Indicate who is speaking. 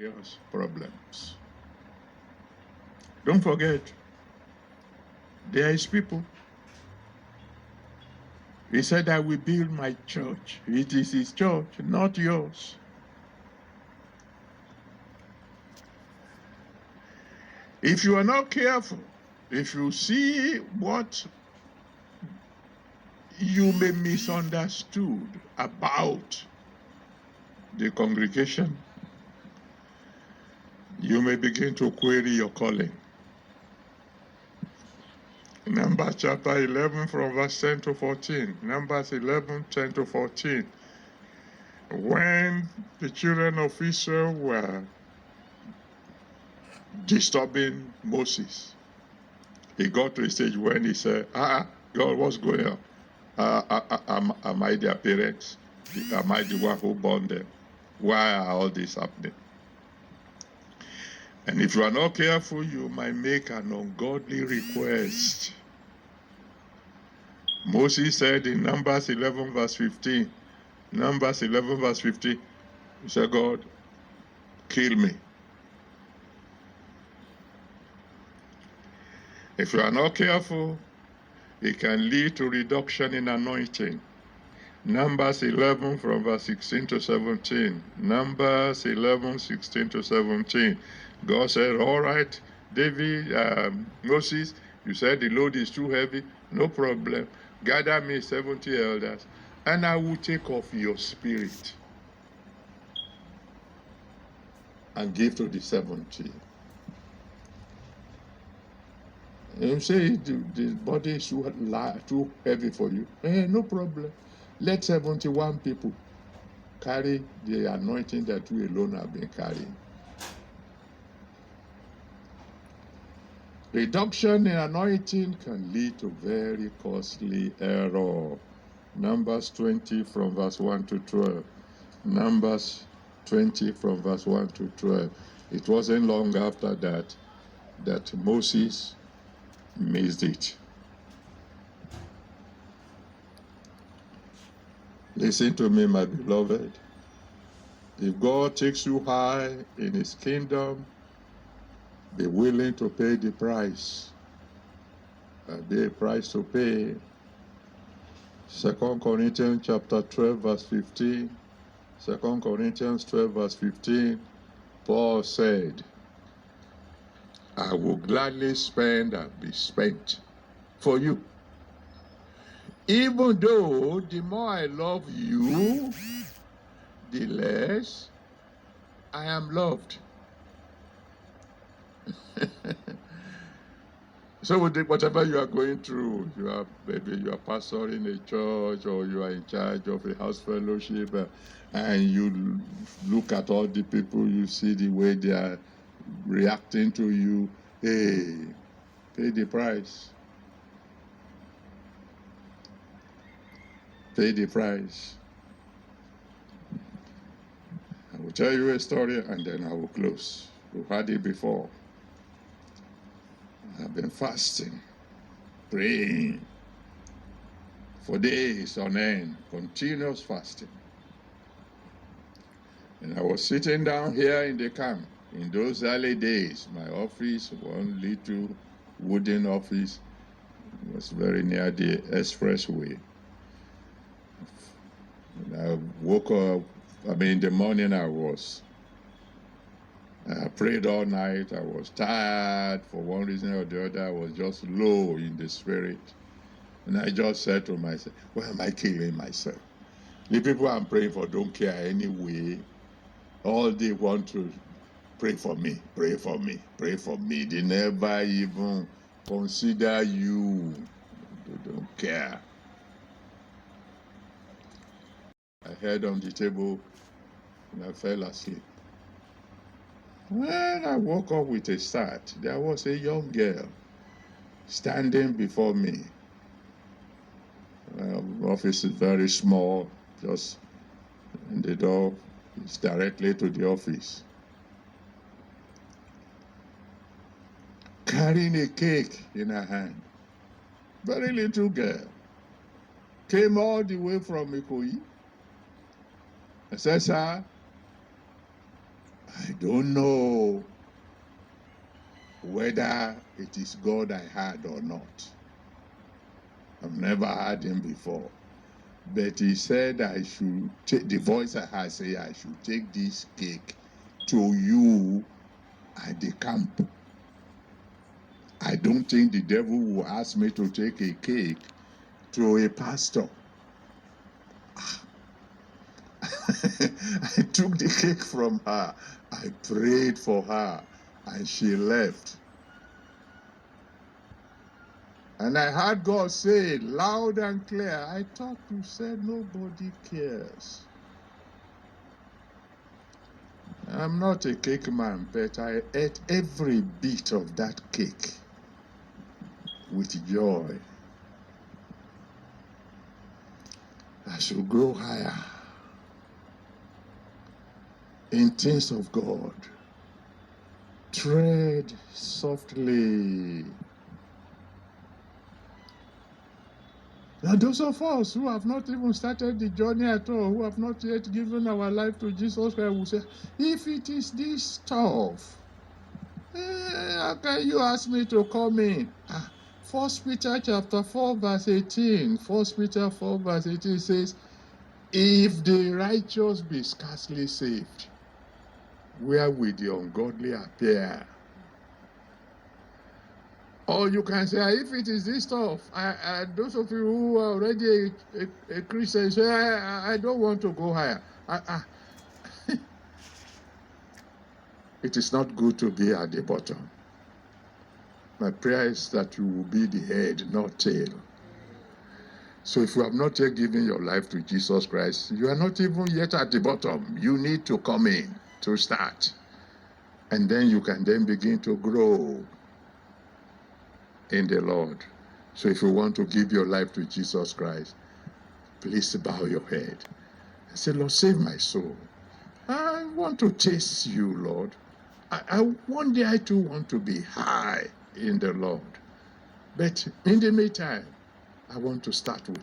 Speaker 1: serious problems. Don't forget, there is people. He said, I will build my church. It is his church, not yours. If you are not careful, if you see what you may misunderstood about the congregation, you may begin to query your calling. Numbers chapter 11 from verse 10 to 14. Numbers 11, 10 to 14. When the children of Israel were disturbing Moses, he got to a stage when he said, God, what's going on? Am I their parents? Am I the one who born them? Why are all this happening? And if you are not careful, you might make an ungodly request. Moses said in Numbers 11 verse 15, Numbers 11 verse 15, he said, God, kill me. If you are not careful, it can lead to reduction in anointing. Numbers 11 from verse 16 to 17. Numbers 11, 16 to 17. God said, all right, David, Moses, you said the load is too heavy. No problem. Gather me 70 elders, and I will take off your spirit and give to the 70. And you say the body is too heavy for you. No problem. Let 71 people carry the anointing that we alone have been carrying. Reduction in anointing can lead to very costly error. Numbers 20 from verse 1 to 12. Numbers 20 from verse 1 to 12. It wasn't long after that Moses missed it. Listen to me, my beloved. If God takes you high in his kingdom, be willing to pay the price. Be a price to pay. 2 Corinthians chapter 12 verse 15. 2 Corinthians 12 verse 15. Paul said, I will gladly spend and be spent for you. Even though the more I love you, the less I am loved. So whatever you are going through, maybe you are pastoring a church, or you are in charge of a house fellowship, and you look at all the people, you see the way they are reacting to you. Hey, pay the price. Pay the price. I will tell you a story and then I will close. We've had it before. I've been fasting, praying for days on end, continuous fasting. And I was sitting down here in the camp. In those early days, my office, one little wooden office, was very near the expressway. And I woke up, in the morning I prayed all night. I was tired for one reason or the other. I was just low in the spirit. And I just said to myself, why am I killing myself? The people I'm praying for don't care anyway. All they want to pray for me, pray for me, pray for me. They never even consider you. They don't care. I heard on the table and I fell asleep. When I woke up with a start, there was a young girl standing before me. The office is very small, just in the door. It's directly to the office. Carrying a cake in her hand. Very little girl. Came all the way from Ikoyi. I said, sir, I don't know whether it is God I had or not. I've never heard him before. But he said I should take, the voice I had say I should take this cake to you at the camp. I don't think the devil will ask me to take a cake to a pastor. I took the cake from her. I prayed for her and she left. And I heard God say loud and clear, I thought you said nobody cares. I'm not a cake man, but I ate every bit of that cake with joy. I should grow higher in things of God. Tread softly. Now those of us who have not even started the journey at all, who have not yet given our life to Jesus Christ, will say, if it is this stuff, how can you ask me to come in? 1 Peter chapter 4 verse 18, 1 Peter 4 verse 18 says, if the righteous be scarcely saved, where will the ungodly appear? Or you can say, if it is this stuff, those of you who are already a Christian, say, I don't want to go higher. It is not good to be at the bottom. My prayer is that you will be the head, not tail. So if you have not yet given your life to Jesus Christ, you are not even yet at the bottom. You need to come in to start. And then you can then begin to grow in the Lord. So if you want to give your life to Jesus Christ, please bow your head and say, Lord, save my soul. I want to taste you, Lord. One day I too want to be high in the Lord. But in the meantime, I want to start with